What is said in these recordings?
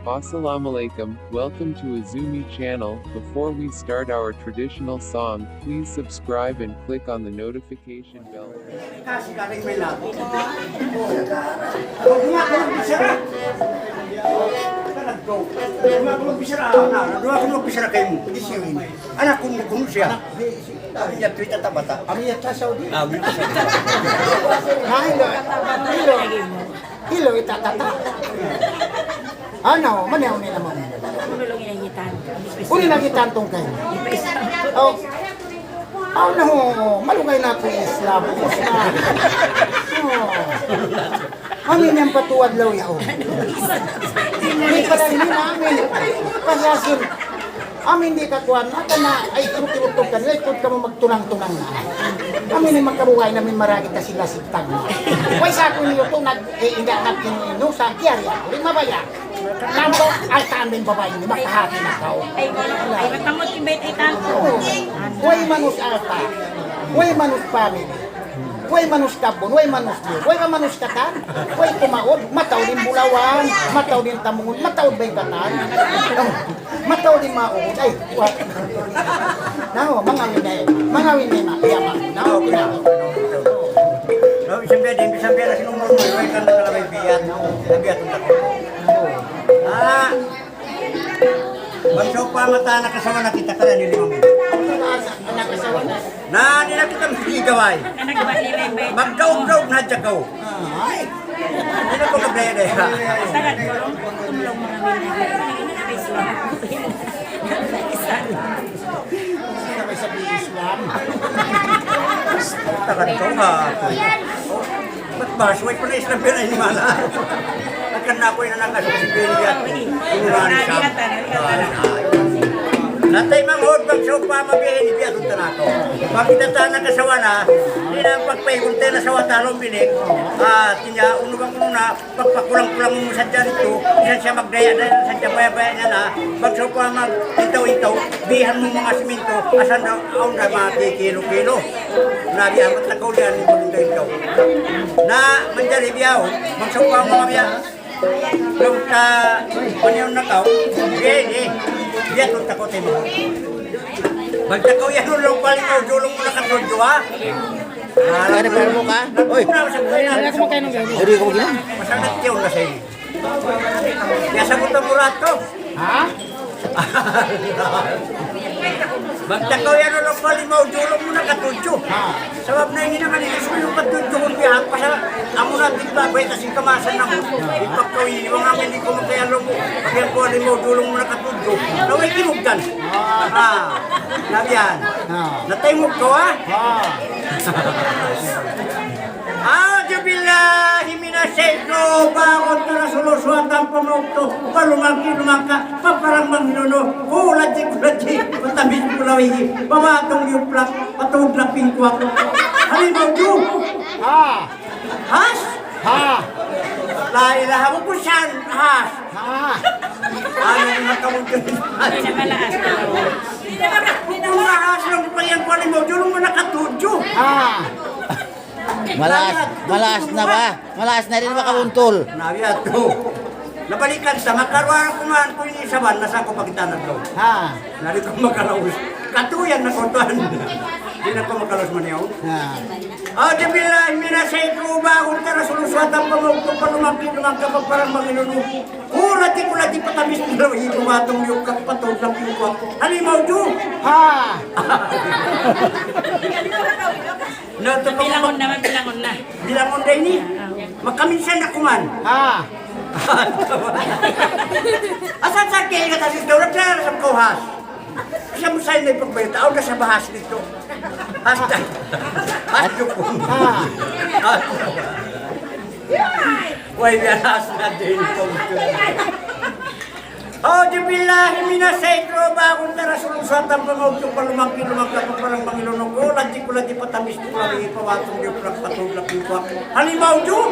Assalamualaikum, welcome to Azumi channel. Before we start our traditional song, please subscribe and click on the notification bell. Kasi galing may lago. Huwag nga ako magbisara. Huwag nga ako magbisara. Huwag ako magbisara kayo. Anak kung siya. Iya tuit at bata. Ami at sa Saudi. Ami at sa Saudi. Hilo itatata. Ano, manaw nila mo. Ulong inagitan. Uli nagitan tong kayo. Oh. Ano, malugay na ako Islam. Amin yung patuwad law yaw. Hindi pala hindi namin. Pasasin. Amin di katuan. At na, ay turut-turut ka nila. Ikot ka mo magtunang-tunang na. Amin yung magkabuhay namin maragit na sila sitag mo. Kaya sa ako niyo ito, nag-ingat kinino sa kiyari ako. Lima baya. Nampo, ay tamin babae ni makahati na kao. Ay matamot yung bait ay tanto. Huwag manus alta. Huwag manus family. Huwag manus kabon. Huwag manus diyo. Huwag manus katan. Huwag kumaod. Mataw din bulawan. Mataw din tamungon. Mataw ba yung katan? Mataw din maod. Ay, what? Nao, mangawin na yun. Mangawin na yun. Yama. Nao, pinako. Isang biya na sinumuro mo. Huwag ka nakalabay biyat. Nabiyat ang tako. Bagso pa mata nakasawa na kita kaya nilimang mo. Nakasawa na? Na, nila kita magigaway. Magdaog-daog na dyan ko. Nila ko magdaya-daya. Sagat ko, tumulong mga Sabay sabi Islam. Takan ko nga. Ba't ba? Suway ko na Islam pero ay mala. Nagkanda ko yung nakasipin yan. Inulan siya. Natay manghod, bagso pa mabihin, ibiyat ang tanako. Pagkita nakasawa na, hindi na pagpahigunte na sa watalong binig, tinya, unubang muna, pagpakulang-kulang mo sa dyan ito, isan siya magdaya na sa dyan baya-baya niya na, bagso pa mag-itaw-itaw, bihan mo mga siminto, asan na ang na mga kilo-kilo. Nabihan, matlakaw niyan, mag-itaw-itaw. Na, manjali biyaw, bagso pa mga biyaw, nung sa panyaw na tao, biyan kung takotin mo. Magtakaw yan nung palingaw, dulong mo na katrodyo ha? Ano pa mo ka? Oy. Wala ko makain ng gano'n. Hindi ko gina. Masangat tiyaw na sa inyo. Kaya sagot ang murat ko. Ha? Magtakaw yan nung palingaw, dulong mo na katrodyo. Sabab na hindi naman ilis mo yung katrodyo kung biyak pa sa amo natin babay kasi kamasan na mo. Ipagkaw yun, iwang amin hindi ko magkayalo mo. Pagyan ko alimaw, dulong mo na katrodyo. Naway kinugdan. Nabiyan. Natay mo ko ha? Billahi minasyaitonir bakit na nasoluswat ang pamukto palumangki-lumangka paparang manginono kulati-kulati matabis pulawihi pamatong yuplak patudlak pingkwak halimbaw yun has? La ilaha mo po siyan has ano yung nakamugin kung mahas lang pa yan po halimbaw yun mo nakatudyo Malaas na ba? Malaas na rin makabuntol. Nabiya to. Nabalikan sa makarwaan kumaan ko yung isaban nasa ko pagitan na to. Nari ko makalaus. Katuyan na kontuan. Di na ko makalaus maniyaw. Billahi minasyaitonir bakit na nasoluswat ang pamukto palumangki-lumangka kapagparang manginunu. Kulati-kulati patamis nila itumatong yung kapatudlak yung kwak. Halimaw yun. Bilangon naman, bilangon na. Bilangon na ini. Magkaminsan na kuman. Asan sa kaya ka tayo daw? Naglara sa kauhas. Kasi mo sa'yo na ipagbayot. Ako na sa bahas dito. Hasta. Hasta ko. Huwag yanas na din ito. Billahi minasyaitonir bakit na nasoluswat ang pamukto palumangki-lumangka paparang manginono ko lati-kulati patamis ko lang ipawatong yung patudlak yung kwak. Halimbaw yun!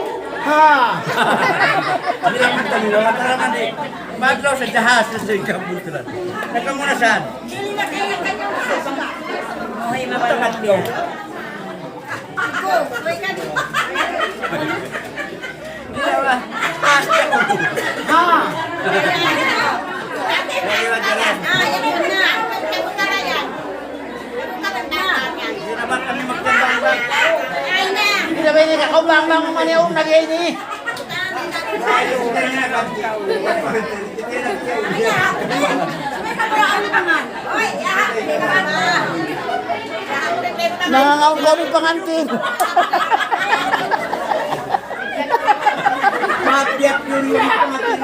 Hindi lang ang tanong na mataraman eh. Maglaw sa jahas na sa ikabulturan. Naka muna saan? Okay, mabalat niya. Hindi na ba? Ha? Hindi naman kami magkandang. Hindi na ba ini kakaumbang-bang ang maniyaw nagay ni? Nangangaon kami pangantin. Mapiyat yun yung pangatin.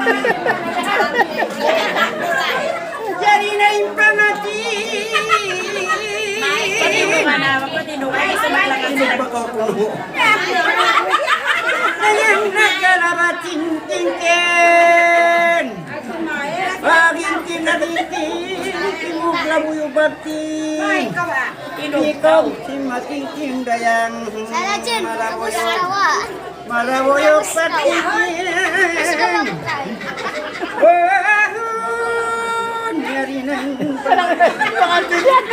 Jadi na yung pangatin. Pati na, magpatinukay sa malakas sila. Ayang nagkalabating-tingkin. Baging tinalitin, timugla mo yung bating. Ikaw, si mating dayang marawoyok patingin. Nyari nang Pangantin yan.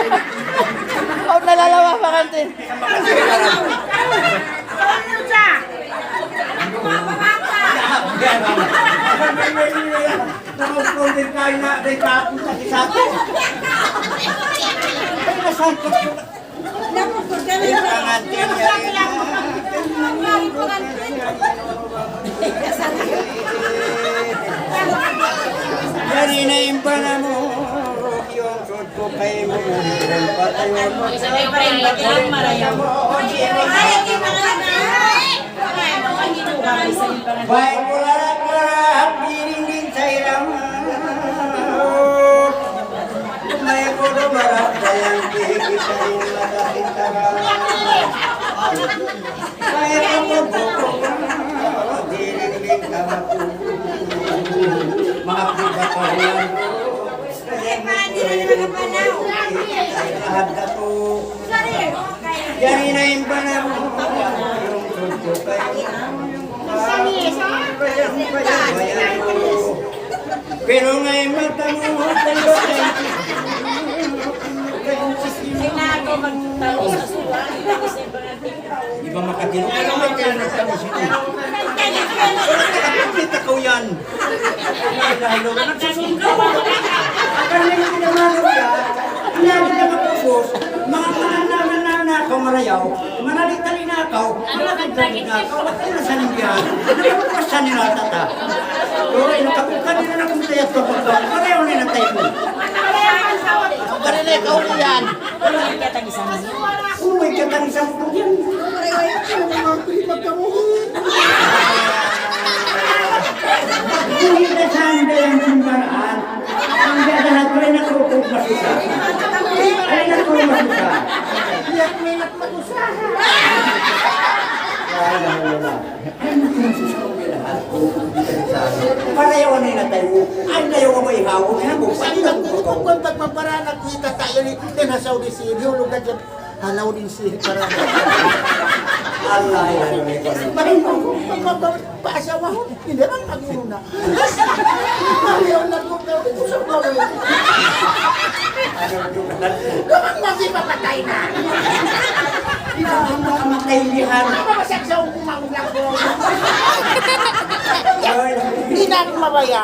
Ako nalalawa pangantin. Nakakulin tayo na day tapos sa isato. Ay, nasangkot ko. Yung pangantin nyari na. Yari na yung panamo, yung sud ko kay mo, yung patayon mo. Sabay pa rin, ilang marayaw. Baik pula piring sa ilang. May kudo marap sayang kita inalasintaran. Baik piring kamaku. Maaf juga kalian. Lahat ka to. Yari na yung panamo, yung sud ko kay pero ngayon mata mo tayo Ay na ako magtalo sa suwa. Tapos yung pangating. di ba makatino ka naman kaya nagtamo sila kita ko yan dahil ka nagsusundo akala nyo kinamano ka hindi ka mapupos mga mananakaw marayaw manalitali nakaw manalitali nakaw at kinasanin yan nakapasan nila tata pero nakapukan nila na kung tayo ito marayaw nila tayo mo Kanina ikaw mo yan. Ay, katang isang niyo. Uy, katang isang po yan. Hindi na saan yung simbaraan. Ang gagawin ko ay nakurupog masusa. Ay nakurupog masusa. Iyak may nakmatusa. Parayawan nila tayo. Ay tayo ka may hawag na mo. Saan na kung pagpaparanak kita tayo ni tinasaw ni Siri. Hulog na dyan. Halaw din Siri para. Allah ya. Bakit mo pag-asawa ko? Hindi lang nag-una. Ayaw na kung daw. Ito sa gawin. Kapag magpapatay na. Hindi na mamatay lihan. Mamasag sa umanglang ko. Hindi na ako mabaya.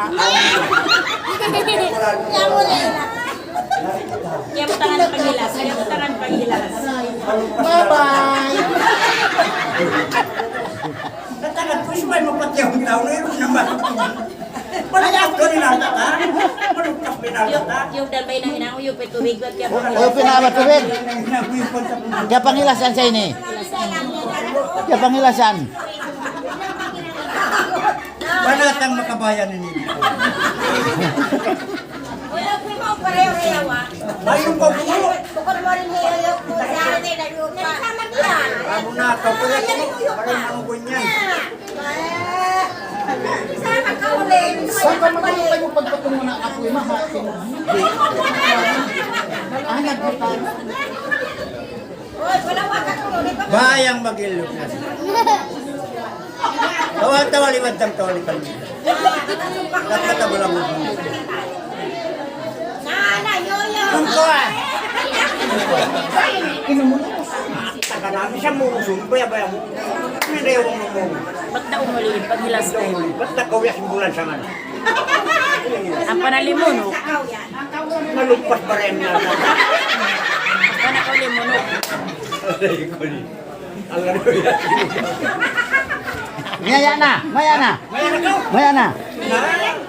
Kaya mo tangan panghilas. Kaya mo tangan panghilas. Bye-bye! Natagat ko siya mo pati ang tao na yun naman. Malagap ko rin ang tata. Malugkas pinagtata. Yung dalbay na hinango, yung tubig. Kaya mo Ayaw pinabat tubig. Kaya pangilasan sa ini. Kaya pangilasan. Banatang makabayan ninyo. Ayun pa po. Amo na ito. Kaya ito. Parang mangugon yan. Saan ka magkakita yung pagpatungo na ako yung mahati mo? Nagbutan. Bayang mag-ilog na siya. Tawa-tawa liwad ng tawali kami. Nagkatabulang mo. Tungko ah! Taka namin siya mo. Baya-baya mo. Hindi yung mo. Ba't na umuliin? Paghilas tayo. Ba't nakawyak yung bulan sa man? Ang panalimuno. Malugpas pa rin na. Panakalimuno. Maya na. Maya na ka?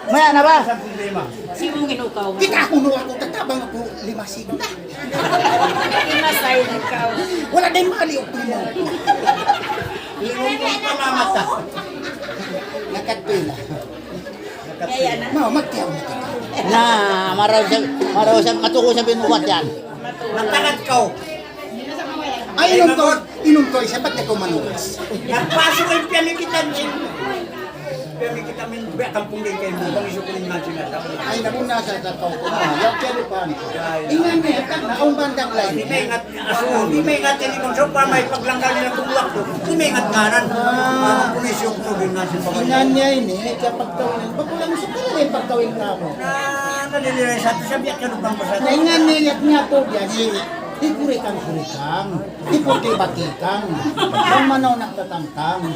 Maya na ba? Sa problema. Sino ginukaw? Kita kuno ako, tatabang ako 5 sigla. Kinasay ikaw. Wala din mali o tumo. Pamamata. Nakatpila. Kaya na. No, magtiyaw na kita. Na, maraw sa katuko sa binuwat yan. Nagtagat ka. Ay, inom ko, isa ba't ako manuras? Nagpasok ko yung piyamikitan din. Piyamikitan min, kampung din kayo mo. Bang iso ko rin man sila. Ay, nakuna sa tataw ko. Yung kiyalupan ko. Ingan niya, ang bandang Di lain. may ingat aso, di may ingat yung ibang sopa, may paglanggal nila kumulak to. Di may ingat kanan. Pulisyo ko din nga siya pagkakas. Ingan niya ini, kapag tawin. Ba't wala mo sa pala rin pagtawin ka mo? Naliliray sa ito, sabiyak ka nung pangpasat. Naingan niya niya to yan, di kurikang-kurikang, di puti-batikang, ang manaw nagtatangtang,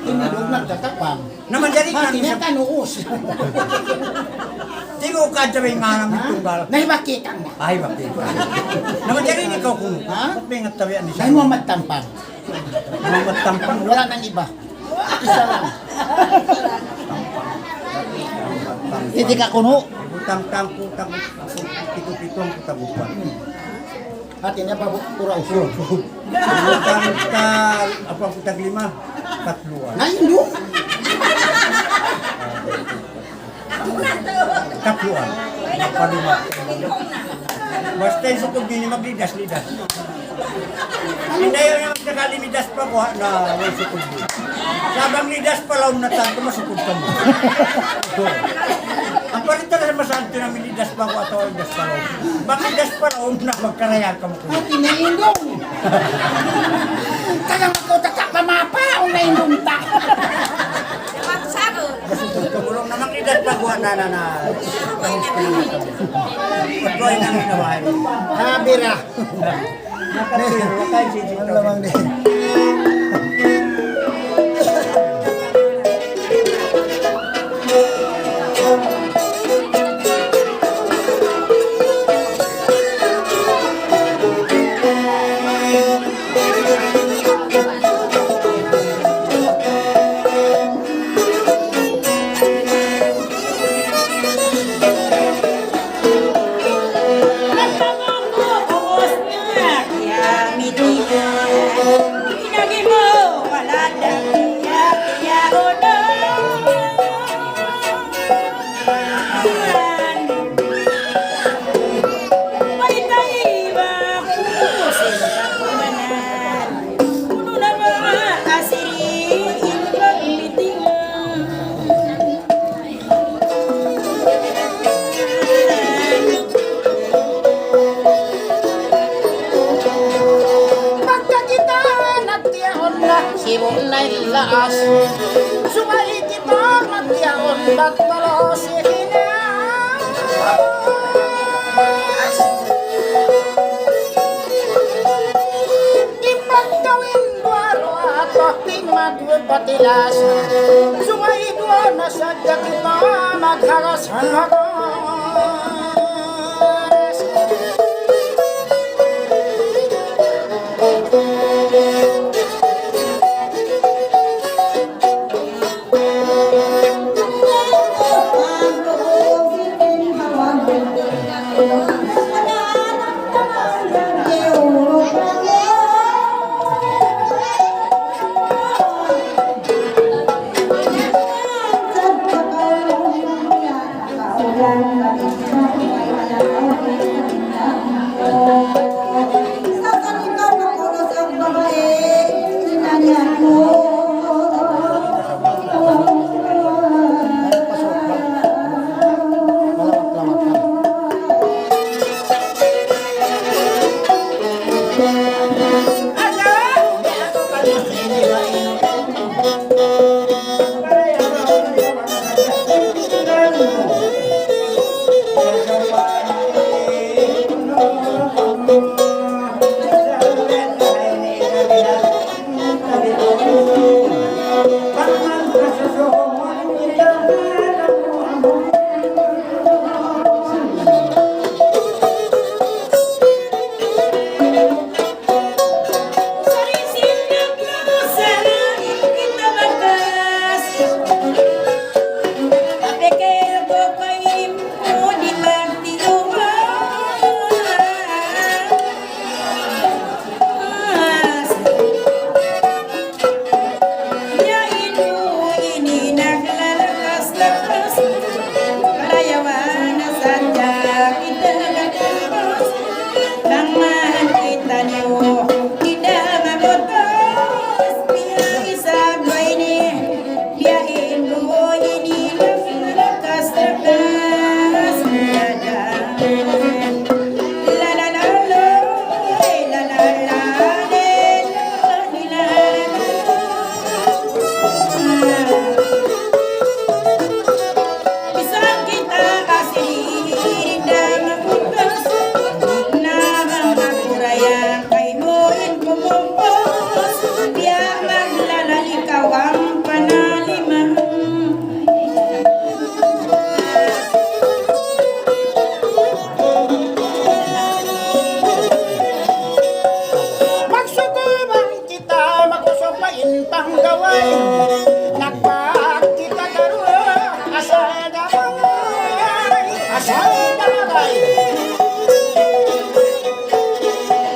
tinulog nagtatapang, Naman dyan hati niya ka. tanuos. Di ko ka dyan may manang tunggal. Nahibakitang na. Ay, bakit? Naman dyan ikaw kung. Ha? Ba't may ingat tawian ni Ay siya? mo magtampang. Mga tampang. Wala nang iba. Isa lang. Hindi ka kuno. Utang-tang, putang, pito-pitong kutagupan. Hati niya pura uso. Utang ka, apa putang 5, 3. Ngayon doon. Kapluan. Napaluma. Basta yung sukog din yung maglidas-lidas. Hindi yun yung nakalimidas pa ko na may sukog din. Sabang lidas pa lang na tanto, masukog ka mo. Ang palita na masanto na milidas pa ko at o lidas pa lang. Maglidas pa lang na magkarayag ka mo. Hati na indong. Kagang magkautak pamapa, o na indong ta. Masukog ka mo lang na maglidas pa ko na. Pagkoy na minawain. Habira. Nakatiro, wakay si Chito. Lamang din. Sibunay laas Sumay kita magyaon Bagtalo si hinas Ipagtawin waro at paking magpatilas Sumay doon na sadya kita magharas-haras asal balagay.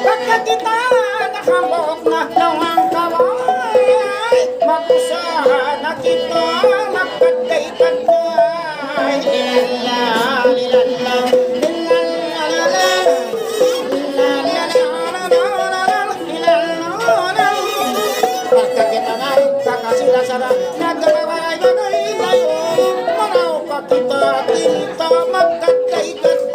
Pagka kita nakabok na lawang kaway, mag-usahan na kita magkatay-katay. Ilala, ilala, ilala, pagka kita nga kakasilasaran, nagkakaway-bagay tayo, maraw pa kita magkatay-katay.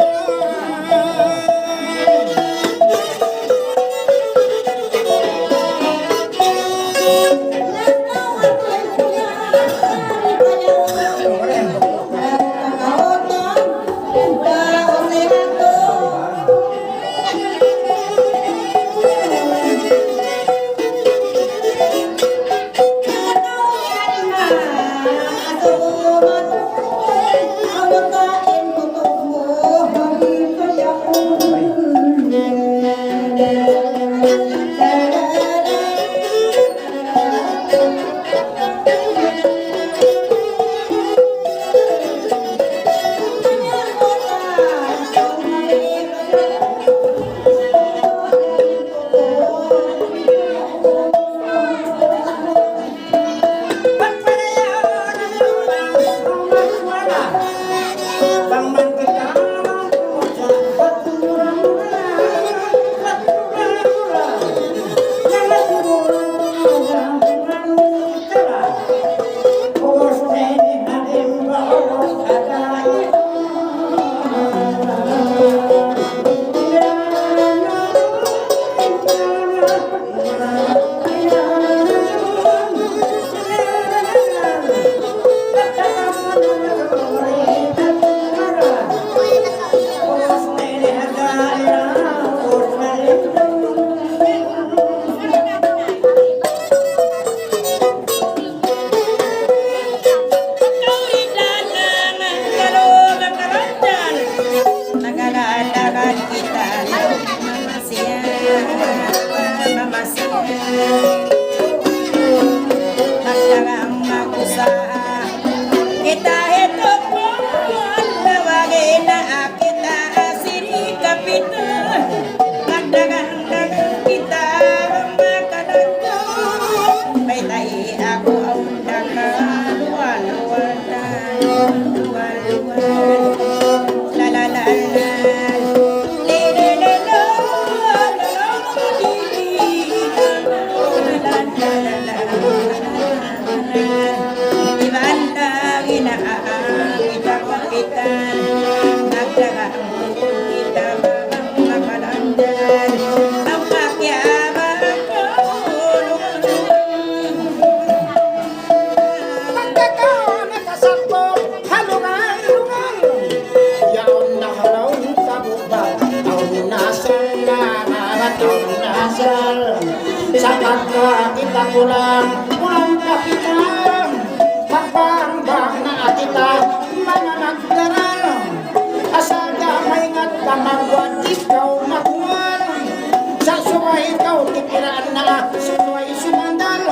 Sapat ka kita pulang ka kita, magpambang na kita, mga nagdaral. Asal damay nga't tamagwan, ikaw makuwan. Sa suway ikaw, tikiraan na, suway sumandal.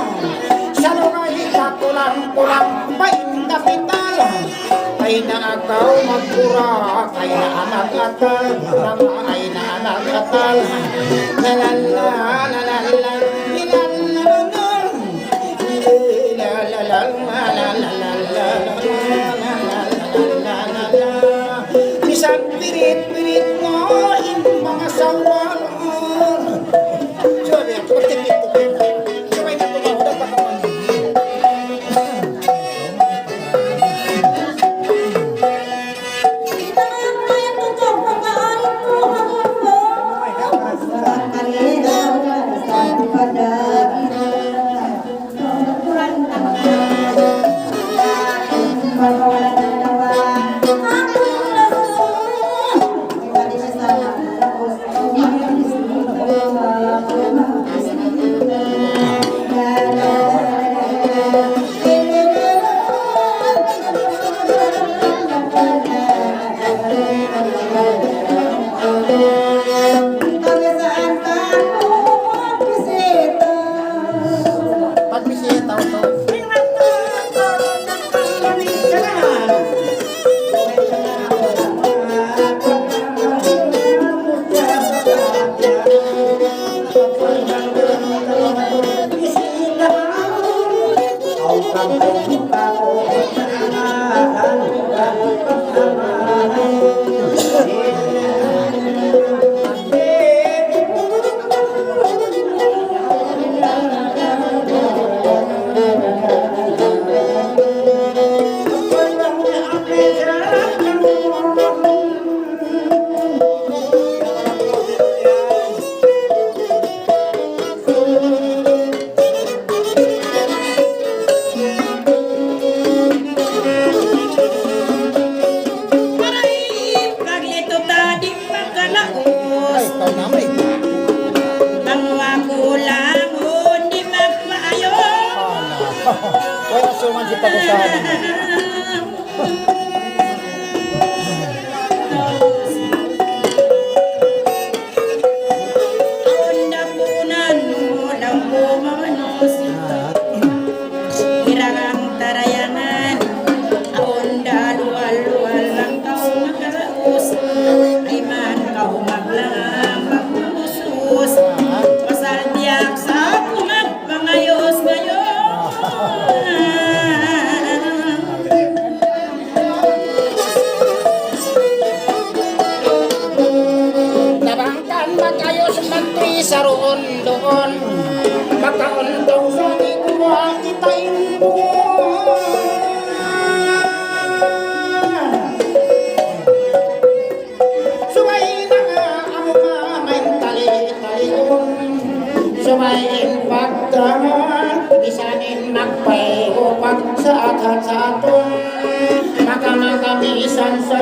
Sa lungay ka pulang-pulang, bayin kapital. Ay na akaw magpura, ay na anak atal, ay na anak atal. Lalala, lalala, bisag pirit-pirit mo yung mga sawal. Sabi ako, pagtipid-tipid. Sabay na tumawag pa naman. Kita Ikaw namin. Ang makulang di magpaayo. Wala suman si pagusahan. Aon na punan mo lang bumanos. Hirang tarayanan. Aon dalual-lual lang kau magkaus. Ay man kau maglang magpusus. Pasaltiyak sa pumagpangayos ngayon. Nabangkan magayos magtri sa roon doon. Makaundong sa ikuha kita imbo. Sumay na nga ang mamay tali-talion. Sumayin pagdahan, bisanin magpayupag sa atat sa aton. Makamagamisan sa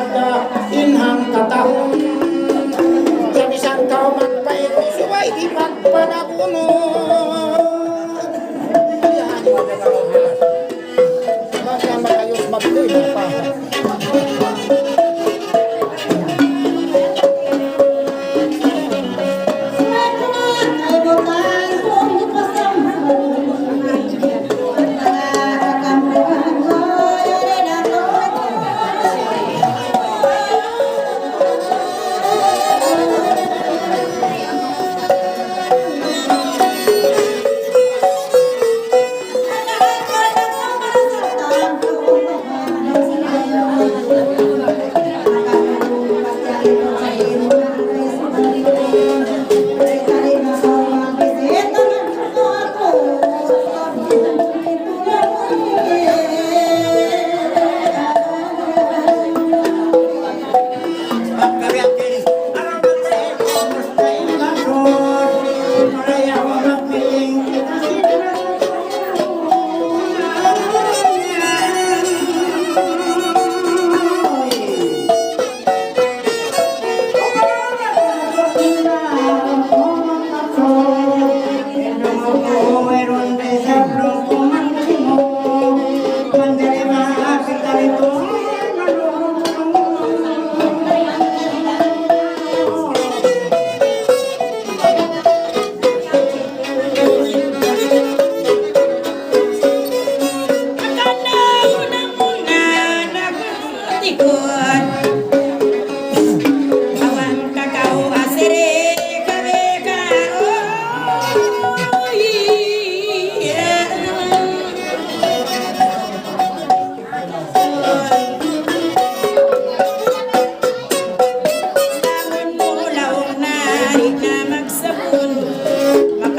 inhang katahon. Isang tao magpayo, suway di magpanagunod. Yan, mga magayos magpuy mga pa.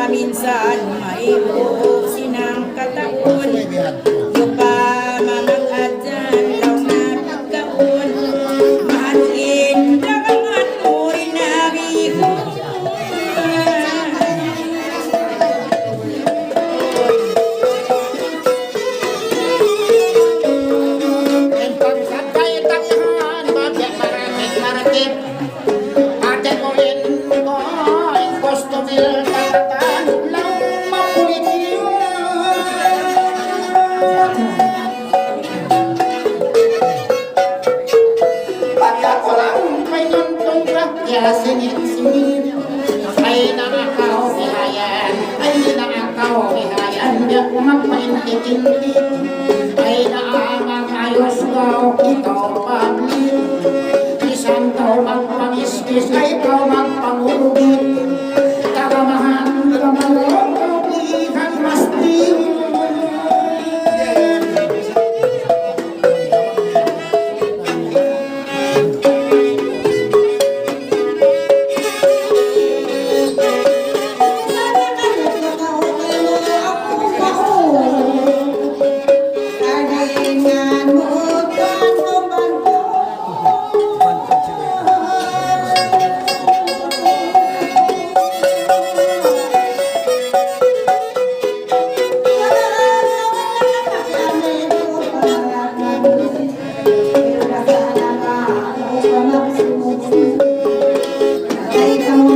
Minsan may sinang kataon. Yung pa mamag-adyan daw na pagkaon. Mahaluin dagangan mo'y nabihon. Ang pagkakay tangihan, bagay marakit. Ate ko rin ko, ang customer tatatan lang mapulit yun. Pagka ko lang may nuntong kaya singit-singit. Ay nakakaw bihayan, ay nakakaw bihayan. Di ako magpainti-tinti. Ay naamang ayos daw, ikaw pablit. Isang tao magpangiskis, ay ikaw magpangulugit. Kagamahan, kamalong, kablihan, mastin. Ay, kamu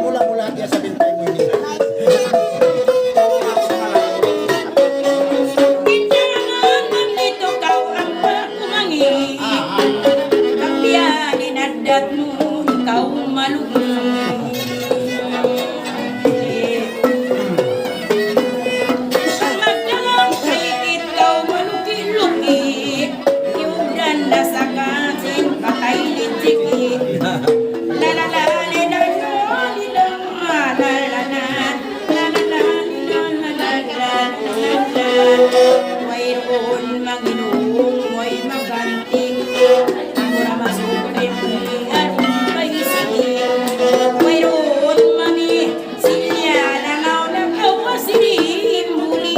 Mula-mula dia sa bintang ini. Injangan nandito kau ang pakumangi. Kapiyanin at datmo ikaw malugong. Ang magdalang kay ikaw malukit-lukit. Iudan na sa kasin patay litikit. Mayroon manginong, may maganting, mura masukit at may sigit. Mayroon mami, silya nangaw na kawasilim muli.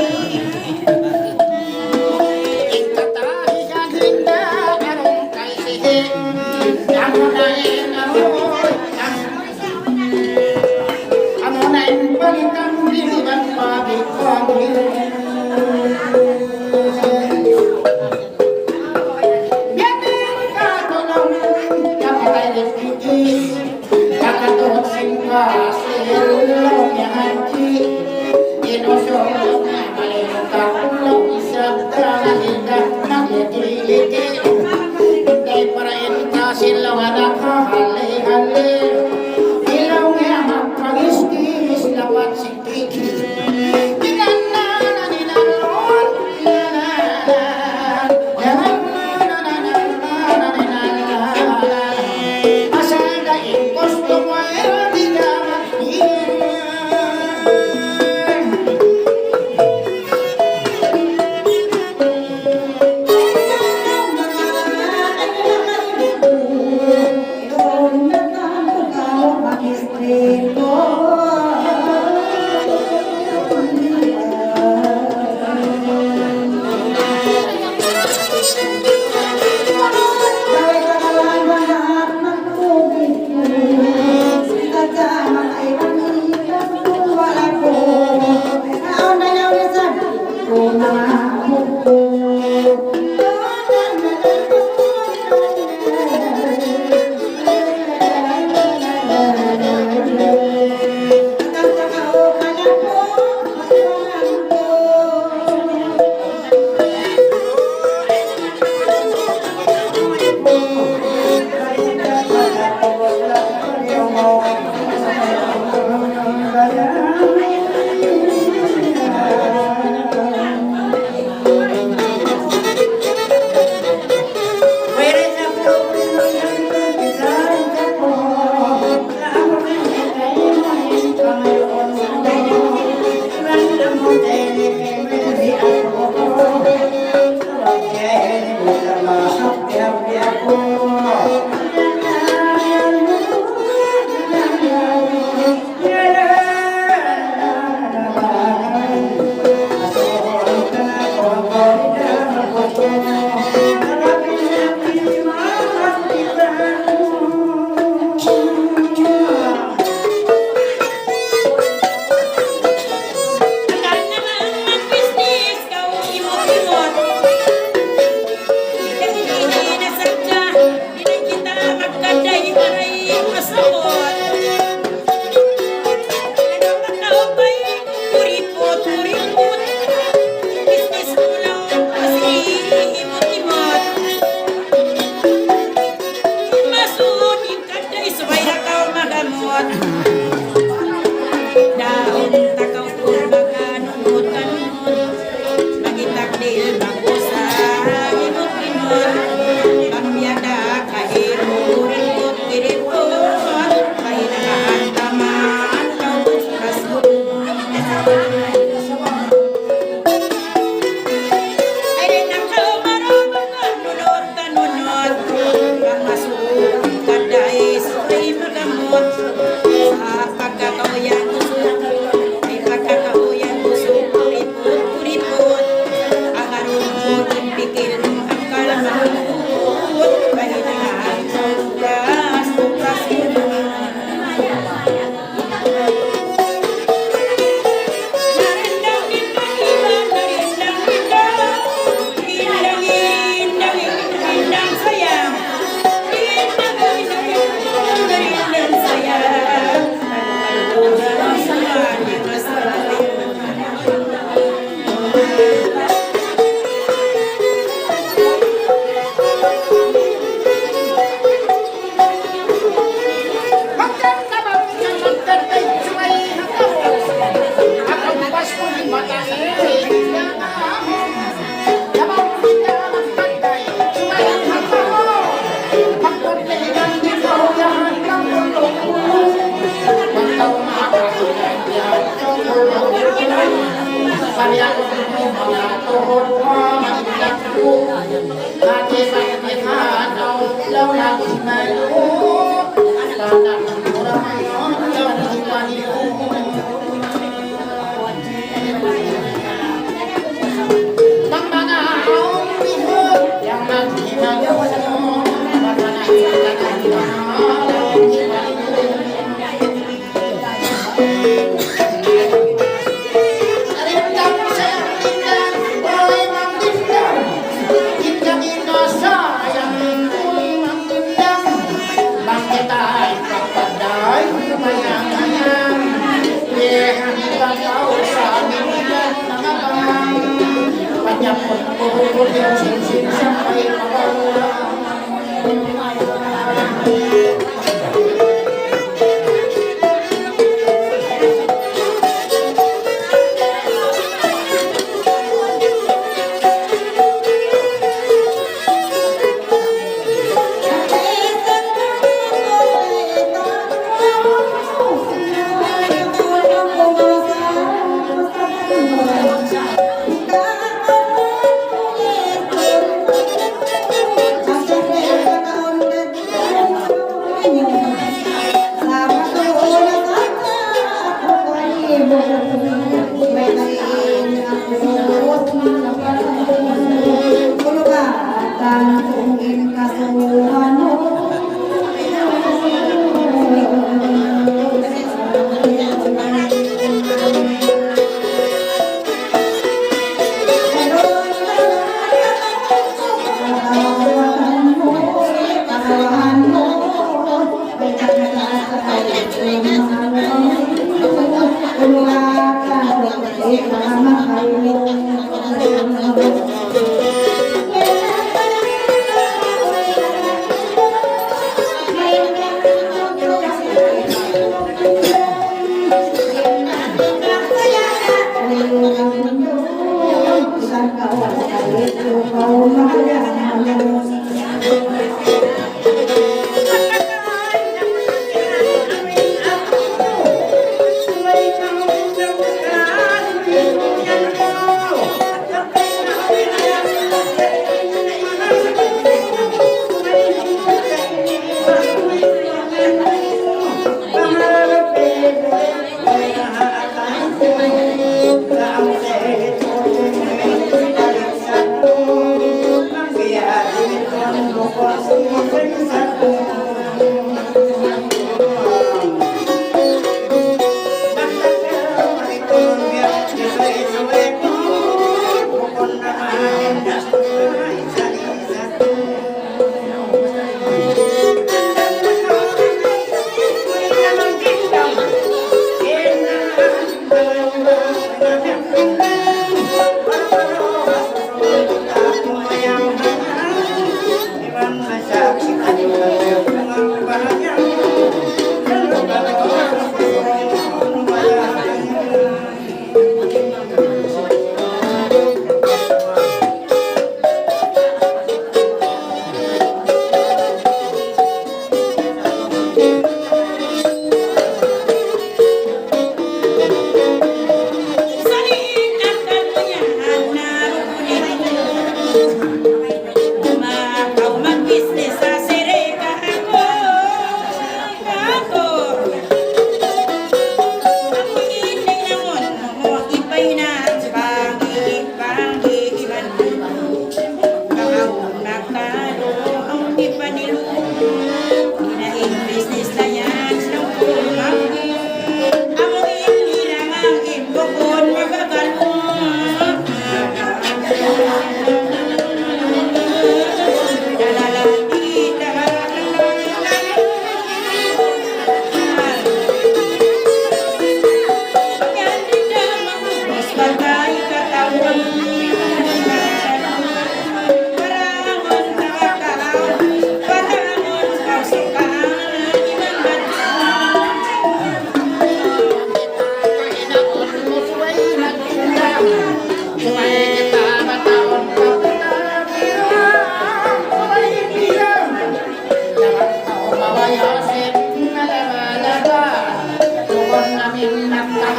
Ikatahikan hinda arong kay sihe. Amo na en palitang biliban pabikong Akala naman mag-business, kau imot-imot.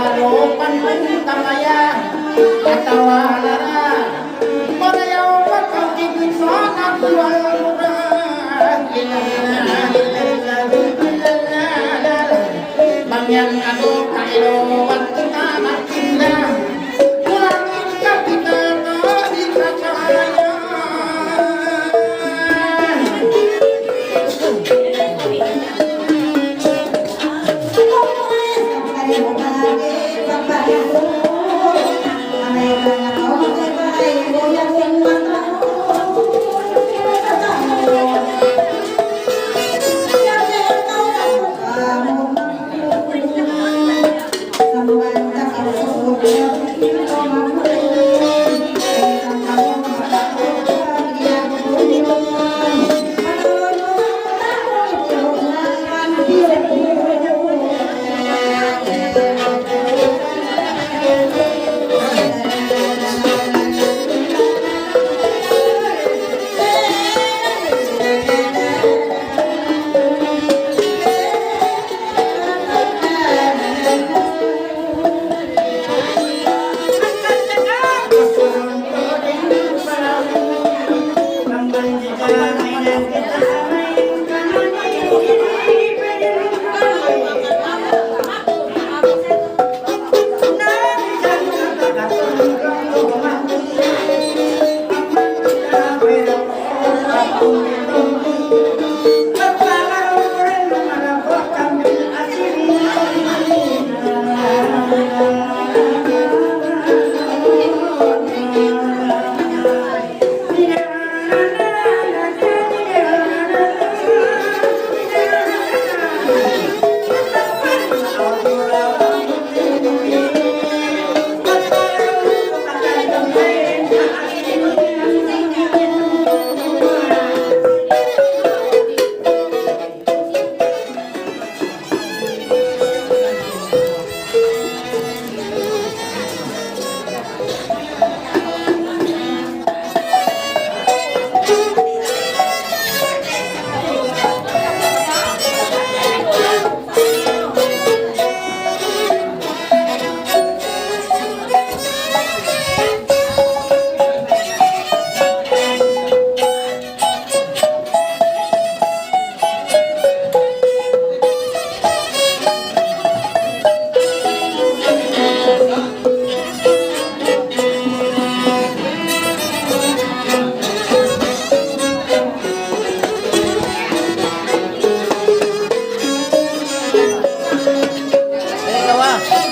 Aropan kamaya Atawanara Parayaw pagkakibig sa nagwalurang Bangyan ano kailawan kita makinda Kulangin ka kita di kacaya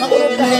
Makulog ka.